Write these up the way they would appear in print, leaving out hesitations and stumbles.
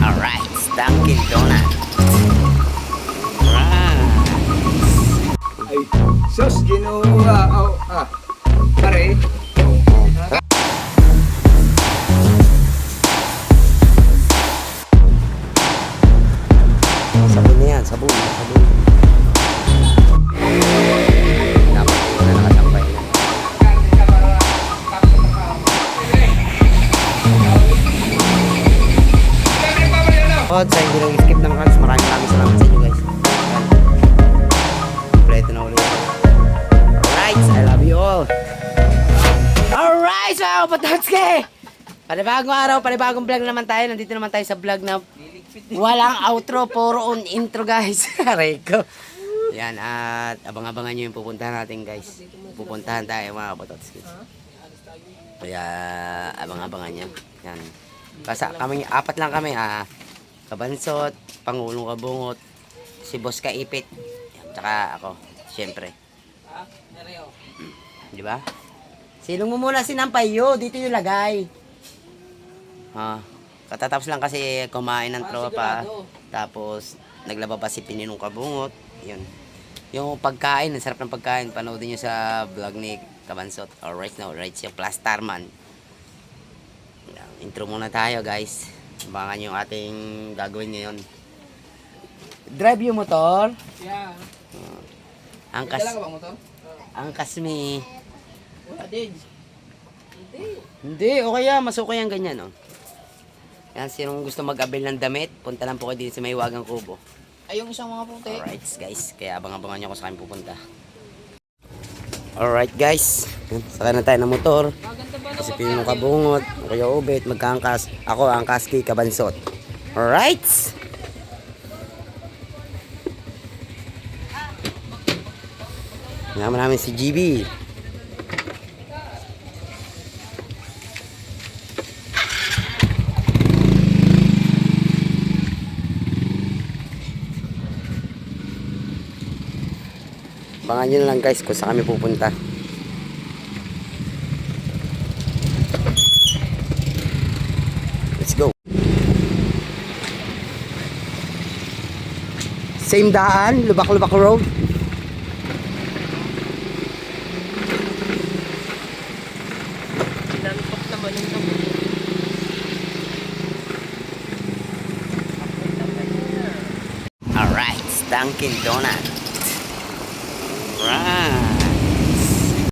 Alright, Dunkin' Donuts. Right. Ay, sus, ginuha. Pare. Sabon na yan, sabon. Dapat yun na nakasampay na. Sa hindi lang skip ng guys, maraming salamat sa inyo guys. Kompleto na ulit. Alright, I love you all. Alright, so Pototski! Panibagong araw, panibagong vlog naman tayo. Nandito naman tayo sa vlog na walang outro, puro on intro guys. Reko. Yan, at abang-abangan nyo yung pupuntahan natin guys. Pupuntahan tayo mga Pototski. Kaya abang-abangan nyo. Yan. Kasi kami, apat lang kami Kabansot, Pangulong Kabungot, si Boss Kaipit, tsaka ako, siyempre. Di ba? Silong mo muna sinampay yo, dito yung lagay. Katatapos lang kasi kumain ng tropa, tapos naglaba pa si Pininong Kabungot, yun. Yung pagkain, ang sarap ng pagkain, panoodin nyo sa vlog ni Kabansot. Alright, siya, Plastarman. Intro muna tayo guys. Abangan yung ating gagawin ngayon. Drive yung motor. Yeah. Angkas. Dala ka ba motor? Angkas me. Adin. Hindi, okay yan. Mas okay yan ganyan, oh. Yan, sinong gusto mag-abil ng damit, punta lang po kayo dito sa Maywagang Kubo. Ay, yung isang mga puti. Alright, guys. Kaya abang-abangan nyo kung saan pupunta. Alright, guys. Saka na tayo ng motor. Kasi Pininong Kabungot, Kuya Ubet, magkaangkas. Ako, angkas kay Kabansot. Alright? Naman namin si GB. Abangan nyo na lang guys kung saan kami pupunta. Let's go. Same daan, Lubak-Lubak Road. Nantok naman yung naman. Alright, Dunkin' Donuts. Right.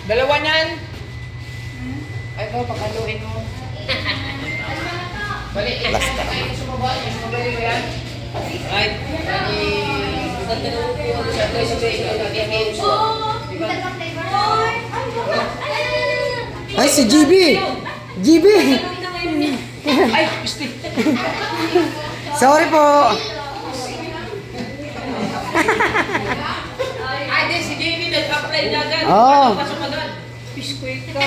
Dalawa niyan? Ay, ito, pagkaluin mo. Bali, Basta. sumabay ba yan? Right. Bali, Ay, si GB! GB! Ay, gusti. Sorry po! Ay, di, si JB nag-apply na agad. Oo. Pasok agad. Biskwit ka.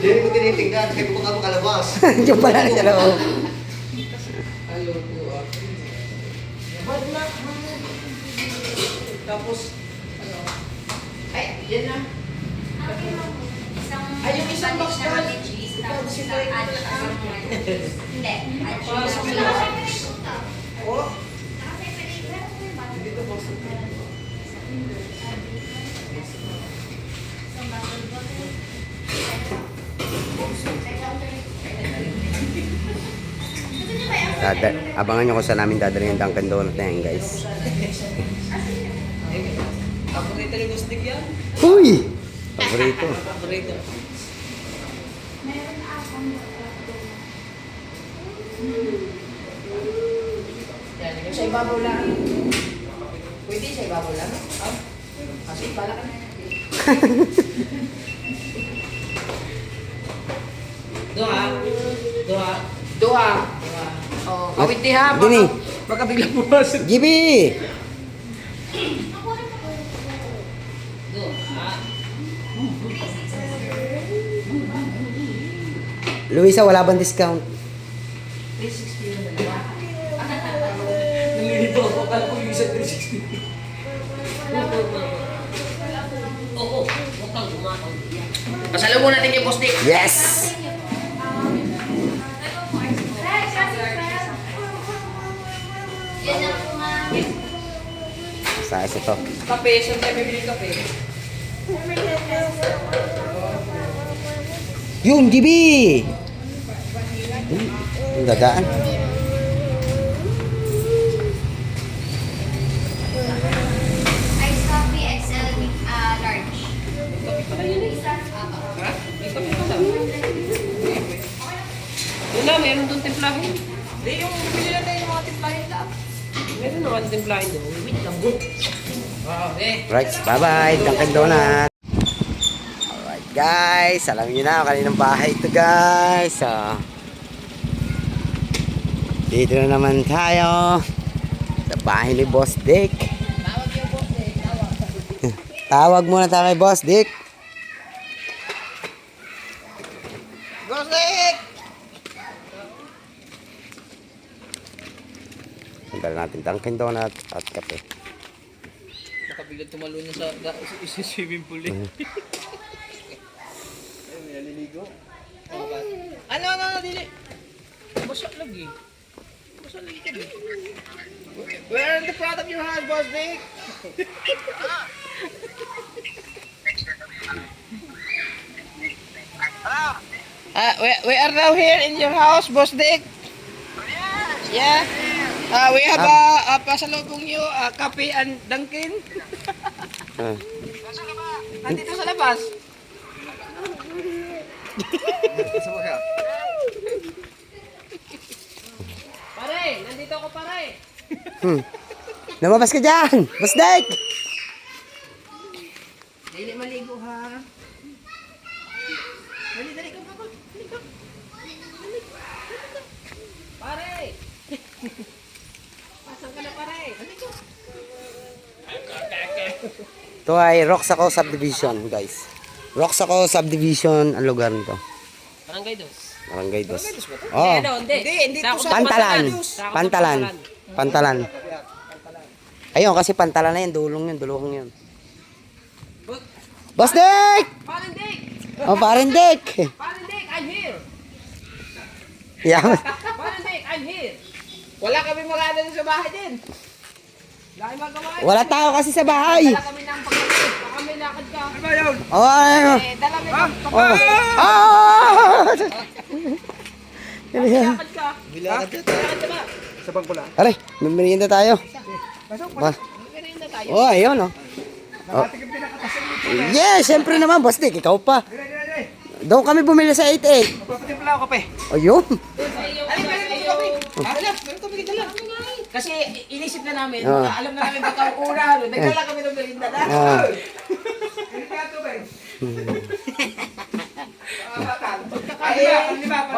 Hindi ko tinitingnan, kahit kung ako kalabas. Yung pala rin dalawa. Hello po. Tapos, ano? Ay, yan na. Ay, yung isang box na. Ikaw, si Toy. Hindi. Pasok na. Oh. Abangan nyo kung saan namin dadalhin yung Dunkin' Donut na yan, guys. Paborito ni Gustig yan. Uy! Paborito. Paborito. Yan, yung sa ibabaw lang. Pwede sa ibabaw lang. Kasi pala ka na. Doha. Doha. Doha. Oh, awit di ha. Dini. Baka bigla pumasok. GB! Luisa, wala bang discount? 360 yun na lang. Nalilito ako. Kala ko yung Pasalubong natin kay Boss Dick. Yes! Yan ang mga... Size ito. Kape, saan tayo bibili ng kape? Yung GB! Ang dadaan. Ice coffee XL large. Yun na, meron doon timplahin. Hindi, yung bili na tayo yung mga timplahin lang. Meron naman timplahin doon. Wait lang, go. Right, bye-bye. Dunkin Donut. Alright guys, alam niyo na kaninang bahay ito guys. Dito na naman tayo sa bahay ni Boss Dick. Tawag muna tayo kay Boss Dick. Boss Dick! Sandali natin Dunkin Donut at kape. Nakabigla tumalo niya sa swimming pool eh. Ano, dili. Basa lagi. Basa lagi ka eh. Where in the front of your house, Boss Dick? We are now here in your house, Boss Dick. Yeah. We have a pasalubong you, kape and Dunkin. Ah. Nandito sa labas. Pare, nandito ako pare. Lumabas ka dyan, Boss Dick. Dili maligo ha. Dali ka pa. Pare. Pasan ka na pare. Halika. Ito ay Roxaco Subdivision guys. Roxaco Subdivision ang lugar nito. Barangay dos. Barangay Dos. Hindi, Oh, hindi to sa Pantalan. Ayun kasi pantalan na yun, dulong yun. Boss Dick! Paring Dick! Oh, parin Dick! Paring Dick, I'm here! Yeah. Paring Dick, I'm here! Wala kami mag-ano sa bahay din. Wala kami magawa. Wala tao kasi sa bahay. Dala kami ng pagkakas. Baka may lakad ka. Ano ba yun? Oh, ayun. Dala kami ng Oh. Ah! lakad ka. Lakad ka ba? Aray, may merienda tayo. Ba? Merienda tayo. Oh, ayun oh. Oh. Yes, syempre naman, Boss Dick, ikaw pa. Doon kami bumili sa 88. Papatimpla ako kape. Ayun. Ay, meron kami kape. Dala, meron kami dala. Kasi inisip na namin, Ah. alam na namin baka una. Nagdala kami ng merienda na. Ah. Baka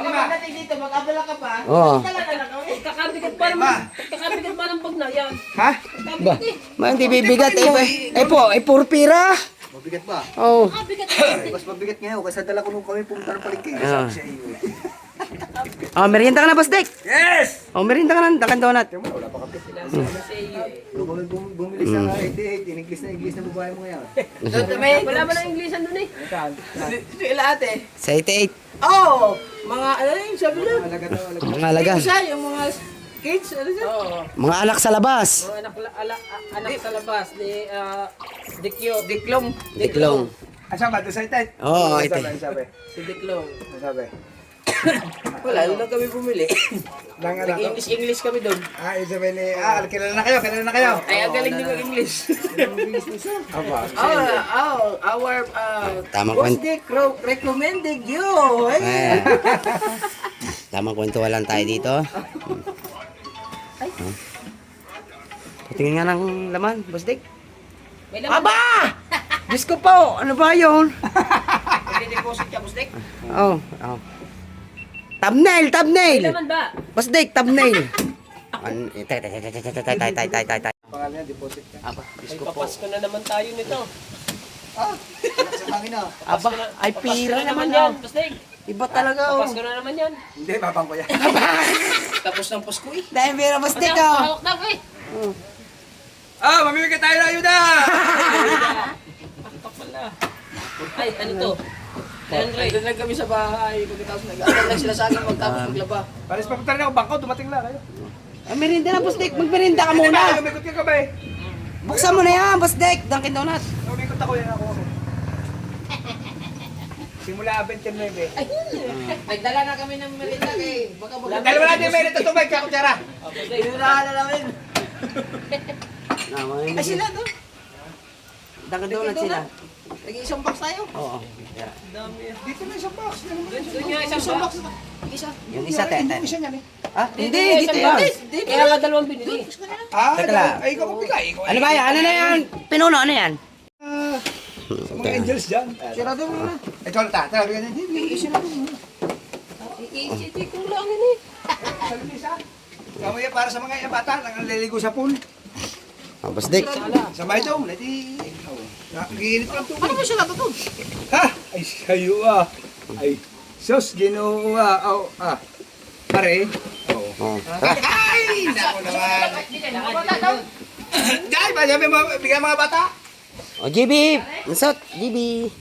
pagdating dito, mag-abala ka pa. Oo. Dala na lang kami. Kakabigat pa ng bag na yan. Ha? Ba? Man, hindi bibigat eh. Puro pira. Mabigat ba? Oh. Mas mabigat ngayon kasi dala ko nung kami pumunta ng palengke. Ah. Sabi sa iyo. Oh, merienda ka na, Boss Dick. Yes! Oh, merienda ka na, Dunkin Donut. Wala pa kape. Nung kami bumili sa 88, English na babae mo ngayon. Wala ba ng Inglesan doon eh? Dito yung ate. Sa 88. Oh! Mga ano yun, sabi na. Alaga to, alaga. Mga alaga. Isa, yung mga kids, ano siya? Oo. Mga anak sa labas. Mga anak sa labas, Diklong. Diklong. Asa ba? Doon sa itet? Oo, ito. Sabi. Si Diklong. Ano sabi? Wala, doon lang kami bumili. Nang ano? Nag-English kami doon. Sabi ni, kilala na kayo. Ay, ang galing din mag-English. Aba. Our Tamang Boss kwento. Dick recommended you. Eh. Tamang kwentuhan tayo dito. Tingin nga ng laman, Boss Dick. May laman. Aba! Diyos ko po, ano ba yun? Deposit ka, Boss Dick. Oh. Thumbnail! May laman ba? Boss Dick, thumbnail. Tay. Pangalan niya, deposit ka. Aba, Diyos Ay, ko po. papasko na naman tayo nito. Sa hangin na. Aba, ay pira naman yan, yan. Boss Dick. Iba talaga oh. Papasko na naman yan. Hindi, babang ko yan. Tapos ng Pasko eh. Dahil pira, Boss Dick oh. Hawak na ko eh. mamimigay tayo ng ayuda! Ay, ano to? Nandun lang kami sa bahay. Pagkatapos nag-aaral lang sila sa akin magtapos maglaba. Paris pa rin ako, bangko, dumating lang kayo. Merinda na, Boss Dick. Magmerinda ka muna. Umikot ka ba eh? Buksan mo na yan, Boss Dick. Dunkin Donuts. Umikot ako yan ako. Simula 29 eh. Nagdala na kami ng merinda kay baka Dalawa natin may nito tubig, kakutsara. Inunahan na namin. Ay, Sila to. Dunkin Donuts sila. Nag-iisang box tayo. Oo. Dito na isang box. Doon nga isang box. Isa. Yung isa, tete. Isa niyan eh. Ah, hindi, dito yan. Kaya nga dalawang binili. Ah, Teka lang. ay, ikaw magbigay. Ano ba yan? Ano na yan? Pinuno, ano yan? Sa mga angels dyan. Sira doon muna. Ikaw na ta. Tara, bigyan niya. Isa na doon. Iisiti ko lang ini. Sa limisa. Kamaya para sa mga bata, nangaliligo sa pool. Boss Dick. Sa may dome, nadi. Nakikinit lang tubig. Ano mo siya natutog? Ha? Ay, sayo ah. Ay, sus, ginoo ah. Oh, ah. Pare. Oo. Oh. Ay, nako naman. Dahil ba, sabi mo, bigyan mga bata? O, GB! Mansot! GB!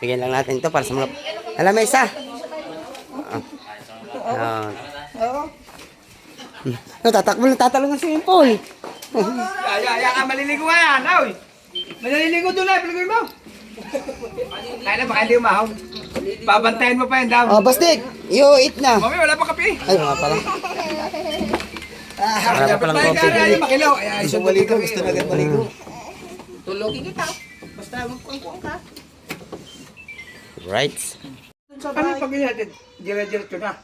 Bigyan lang natin ito para sa mga... Alam mo isa? Oo. Tatakbo ng swimming pool. Ay, ka, maliligo nga yan. Ay, maliligo doon na, piligoy mo. Kaya na, baka hindi umahaw. Babantayan mo pa yan daw. Oh, Boss Dick! You eat na! Mami, wala pa kape. Ay, nga pala. Wala pa palang Kaya coffee. kaya makilaw. Ay, isang maligo, gusto na agad maligo. Tulogin kita. Basta magkuang ka. Right. Ano pag ganyan natin? Diretso na.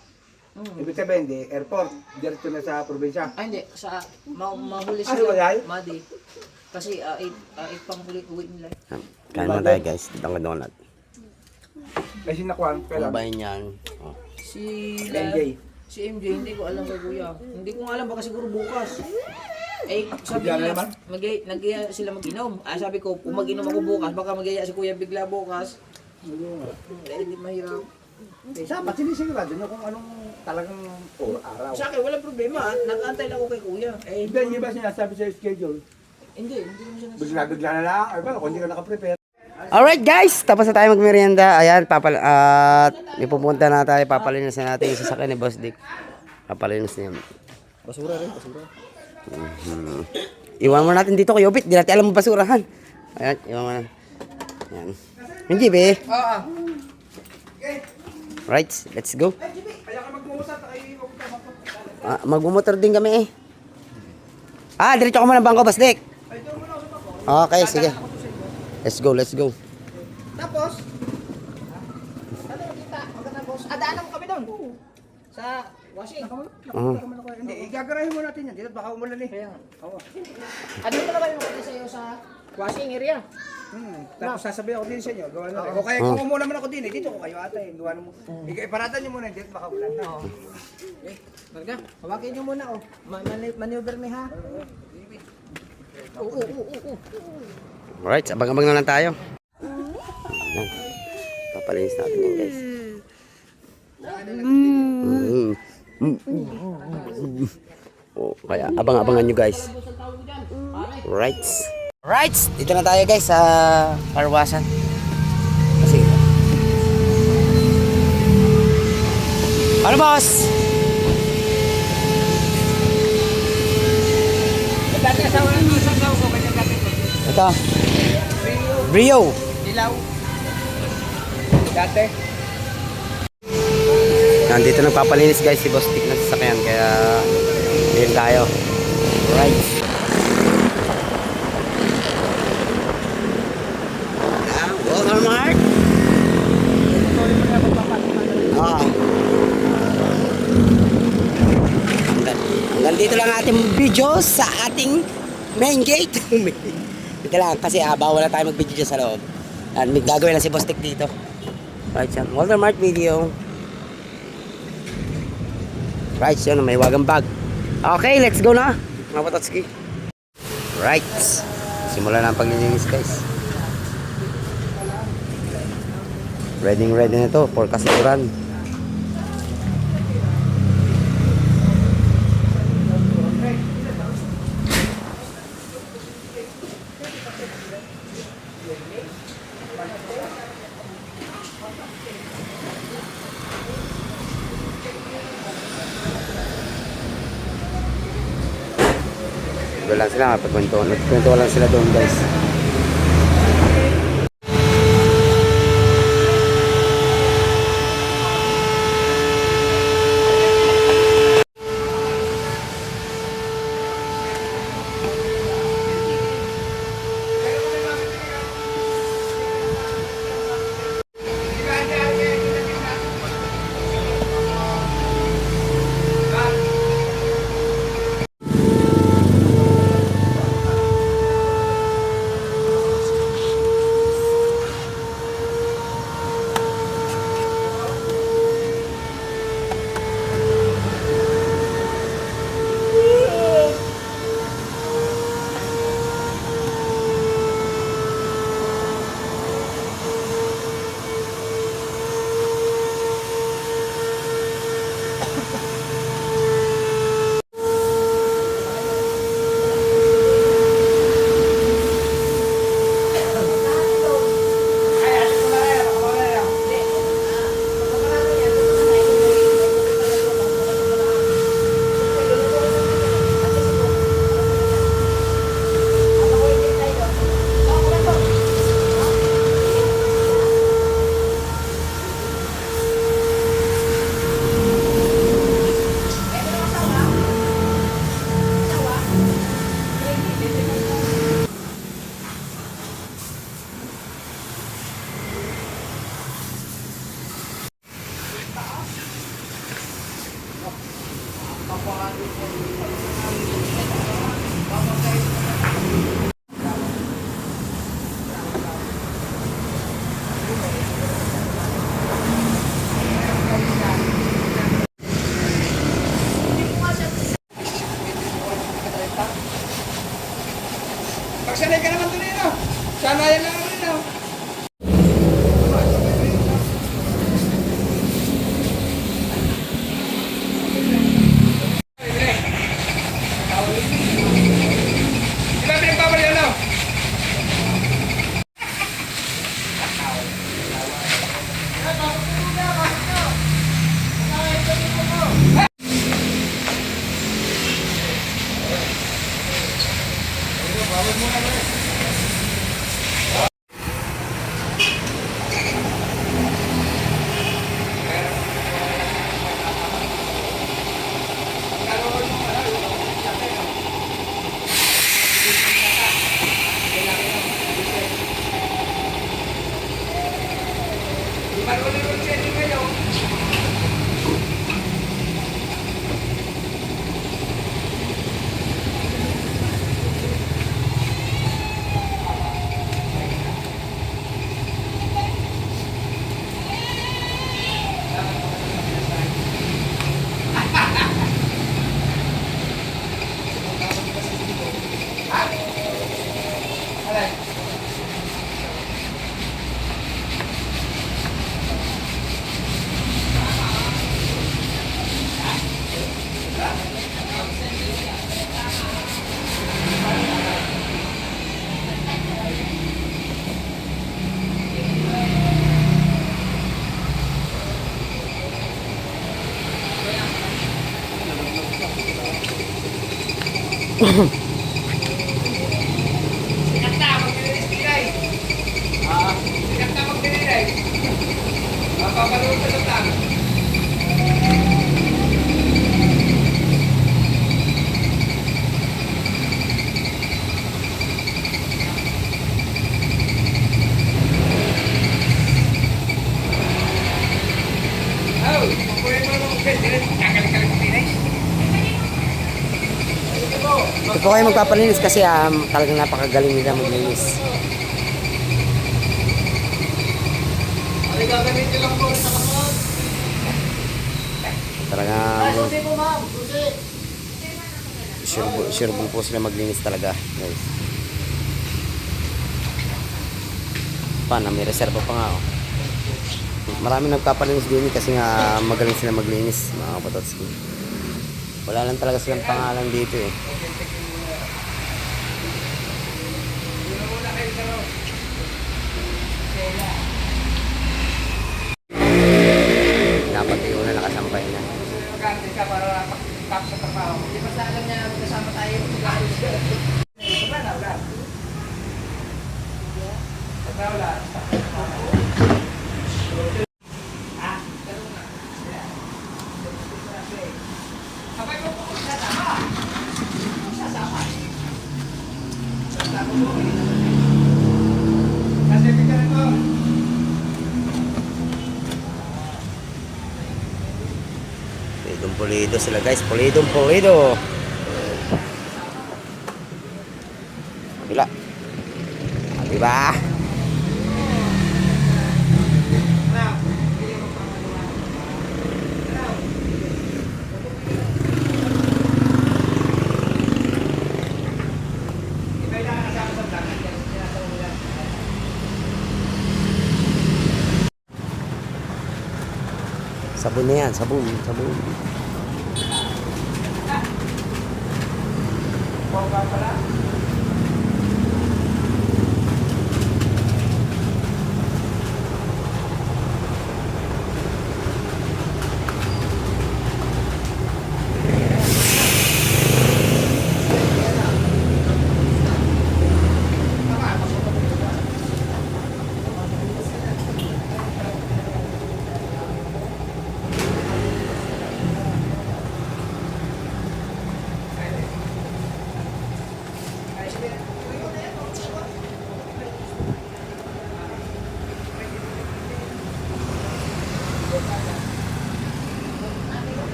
Ibig sabihin, di, airport, diretso na sa probinsya. Ay, hindi. Sa mahuli Ano ba yan? Madi. Kasi 8 panghuli uwi nila. Kain mo tayo guys. Dunkin Donut. May sinakuan, Ano kailan? ba yun yan? Oh. Si MJ. Si MJ, hindi ko alam kay kuya. Hindi ko nga alam, baka siguro bukas. Eh, sabi Bigla na nila, naman? nag-iya sila mag-inom. Sabi ko, kung mag-inom ako bukas, baka mag-iya si kuya bigla bukas. Hindi mahirap. Dapat sinisigurado nyo kung anong talagang araw. Sa akin, walang problema. Nag-antay lang ako kay kuya. Hindi, hindi ba sinasabi sa schedule? Hindi mo siya Bigla na lang. Ay ba, kung hindi ka nakaprepare. Alright guys, tapos na tayo magmerienda. Ayan, at may pupunta na tayo. Papalinis na natin yung sasakyan ni Boss Dick. Papalinis niya. Basura rin, basura. Iwan mo natin dito kay Obit. Di natin alam mo basurahan. Ayan, iwan mo na. Ayan. Hindi be. Oo. Right, let's go. Kaya ka magmumusat, ay Magmumotor din kami eh. Diretso ko muna ng bangko, Boss Dick. Okay, sige. Let's go, let's go. Tapos, ano kita? Maganda boss. Daanan mo kami doon. Sa washing. Hindi, igagarahin mo natin yan. Dito baka umulan eh. Oo. Ano ko naman yung makita sa'yo sa washing area? Tapos sasabihin ako din sa inyo, gawa na rin. O kaya kung muna naman ako din eh, dito ko kayo ata eh. Gawa mo. Iparatan nyo muna, dito baka ulan na. Eh, talaga. Hawakin niyo muna oh. Maneuver me ha. Oo. Alright, abang-abang na lang tayo. Ayan. Papalinis natin yan guys. Oh, kaya abang-abangan nyo guys. Right. Right, dito na tayo guys sa Parwasan. Kasi ano boss? Dati asawa ng asawa ko, kanya dati ko. Ito. Brio. Dilaw. Dati. Nandito nagpapalinis guys si Boss Dick ng sasakyan kaya yun tayo. Right. Walmart. Hanggang dito lang ating video sa ating main gate. Dito lang kasi bawal na tayo mag-video dyan sa loob. At may gagawin lang si Boss Dick dito. Right, yan. Walmart video. Right, yun. May wagang bag. Okay, let's go na. Mga Patotski. Right. Simula na ang paglilinis guys. Ready na ito for kasuran. Doon lang sila, magpagkwentuhan lang sila doon guys. Pagsanay ka naman doon no? Sanayan lang rin no? Di ba pinagbabal yan no? Sikat na, mag-release pilay. Sikat na mag-release. Mapapanood sa lang. Oh, mapunin mo naman mag-release. Kakalik-kalik mo pilay. Ito po kayo magpapalinis kasi talagang napakagaling nila maglinis. Ay, gagamitin lang po sa kapag. Talagang Susi po ma'am, susi. sure po sila maglinis talaga guys. May reserva pa nga oh. Marami nagpapalinis din kasi nga magaling sila maglinis mga kapatotski. Wala lang talaga silang pangalan dito eh. Dapat yun na nakasampay na. Magkakita ka para pag-tap sa trabaho. Hindi basta alam niya, kasama tayo. Kasi picture ko. Pulidong pulido sila guys. Pulidong pulido. Bila. Diba? Sabon na yan, sabon, sabon.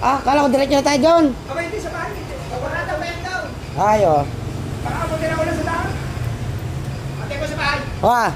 Ah, kala ko diretso na tayo doon. Aba, hindi sa bahay. Wala daw, wala daw. Ayo. Baka ako din ako na sa daan. Ate ko sa bahay. Wah.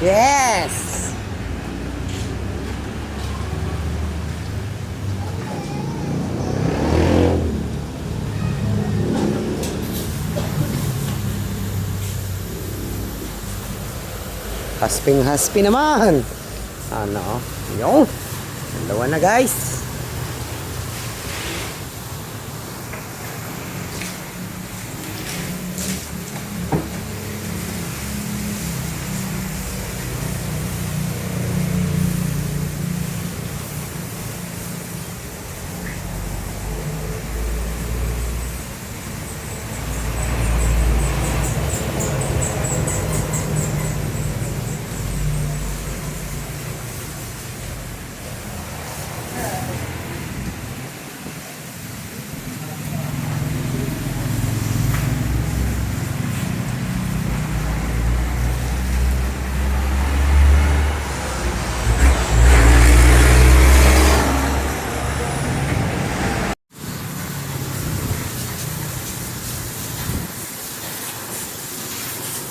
Yes. Hasping-haspi naman. Ano? Yung. Dalawa na guys.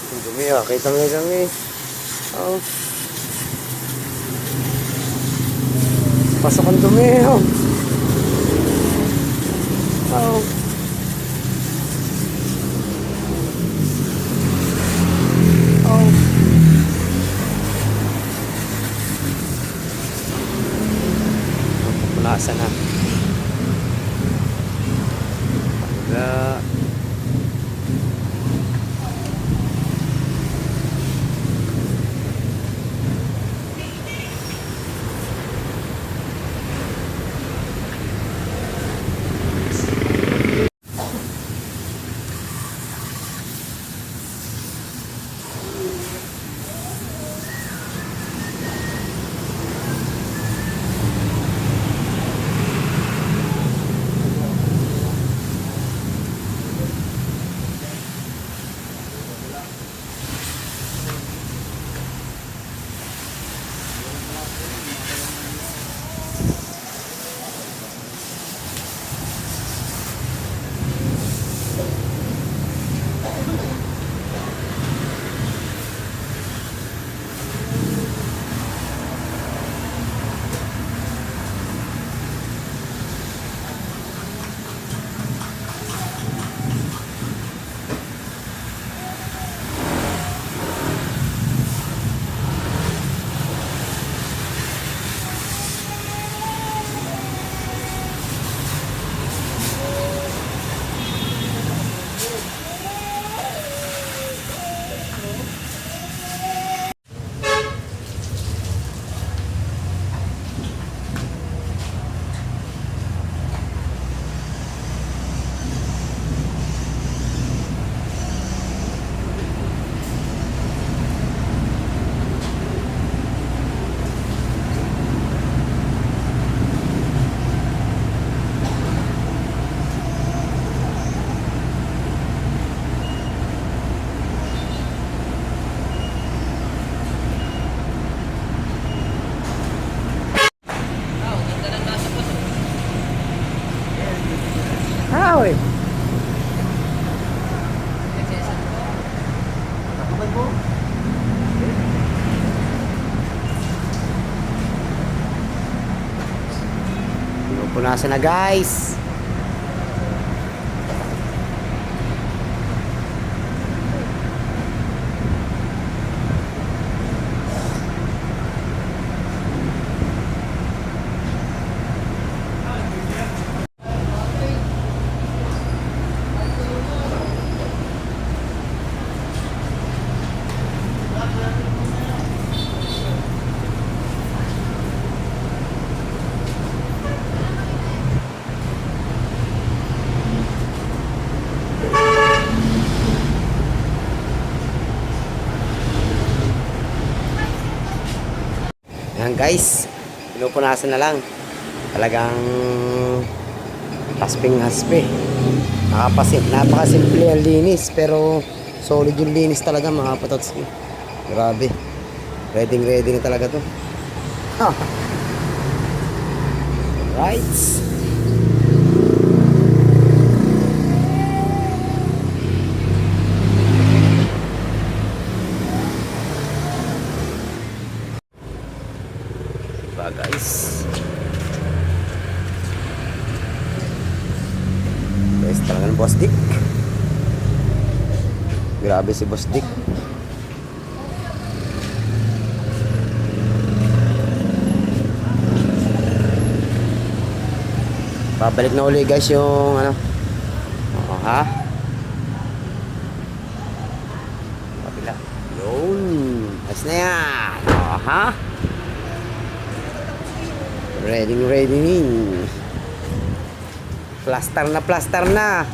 Ang dumi ah, kita nga kami. Oh. Pasok ang dumi oh. Oh. Oh. Punasan na. Wala. Hoy. Punasan na guys. Yan guys, pinupunasan na lang. Talagang hasping-haspe. Napakasimple ang linis, pero solid yung linis talaga mga kapatotski. Grabe. Ready na talaga to. Ha. Right. Guys, talaga ng Boss Dick. Grabe si Boss Dick. Babalik na uli guys yung ano. Oo, ha? Kapila. Yun. Ayos na yan. Oo, ha? Ready. Plaster na.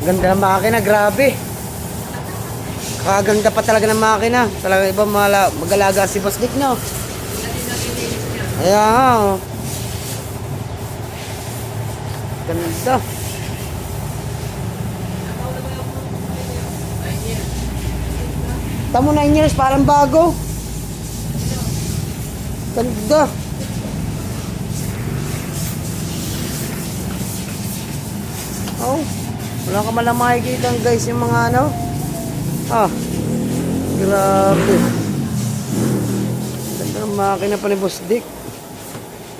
Ganda ng makina, grabe. Kaganda pa talaga ng makina. Talaga iba mag-alaga si Boss Dick, no? Ayan, oh. Ganda. Tamo 9 years, parang bago. Ganda. Oh, wala ka malang makikita guys yung mga ano. Ah, grabe. Ganda ng makina pa ni Boss Dick.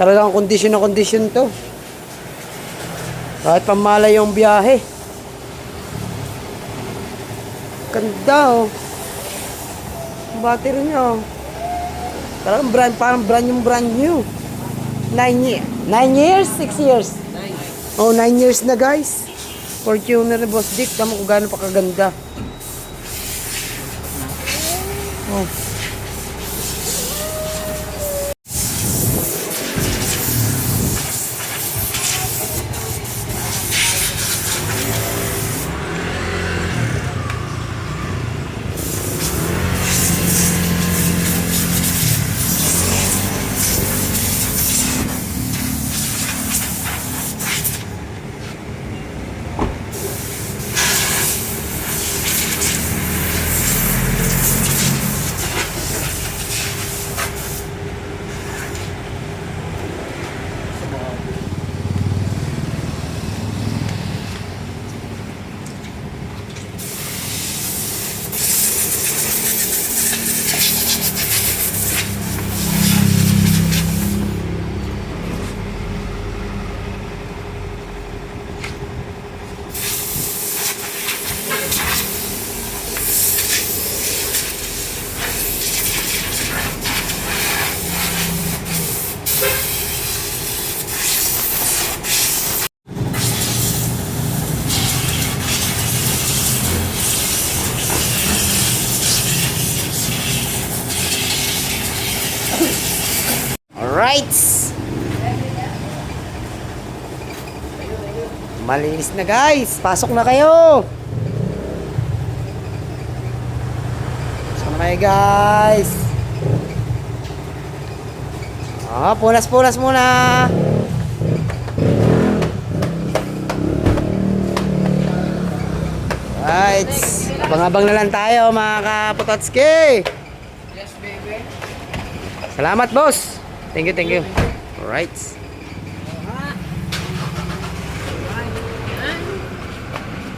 Talagang kondisyon na kondisyon to. Kahit pamalay yung biyahe. Ganda oh. Ang battery niya oh. Talagang parang brand new. 9 years? 6 years? 9. Oh, 9 years na guys. Fortuner ni Boss Dick. Tama kung gaano pa kaganda. Oh. Alright. Malinis na guys. Pasok na kayo. Pasok na kayo guys. Punas-punas muna. Right. Abang-abang na lang tayo mga kaputotski. Yes, baby. Salamat boss. Thank you. Alright.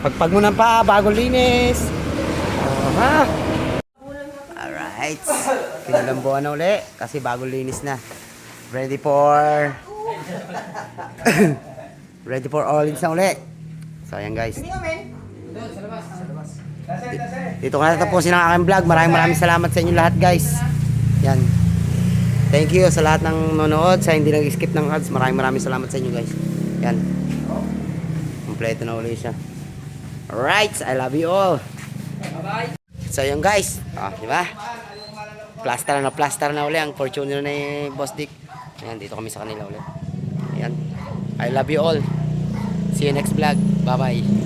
Pagpag mo ng paa, bagong linis. Alright. Kinalambuan na uli kasi bagong linis na. Ready for all-ins na uli. So ayan guys. Dito ko na tatapusin ang aking vlog. Maraming salamat sa inyo lahat guys. Yan. Thank you sa lahat ng nanonood, sa hindi nag-skip ng ads. Maraming salamat sa inyo guys. Yan. Kompleto na uli siya. Alright, I love you all. Bye-bye. So yun guys. Di ba? Plaster na uli ang Fortuner ni Boss Dick. Ayan, dito kami sa kanila uli. Ayan. I love you all. See you next vlog. Bye-bye.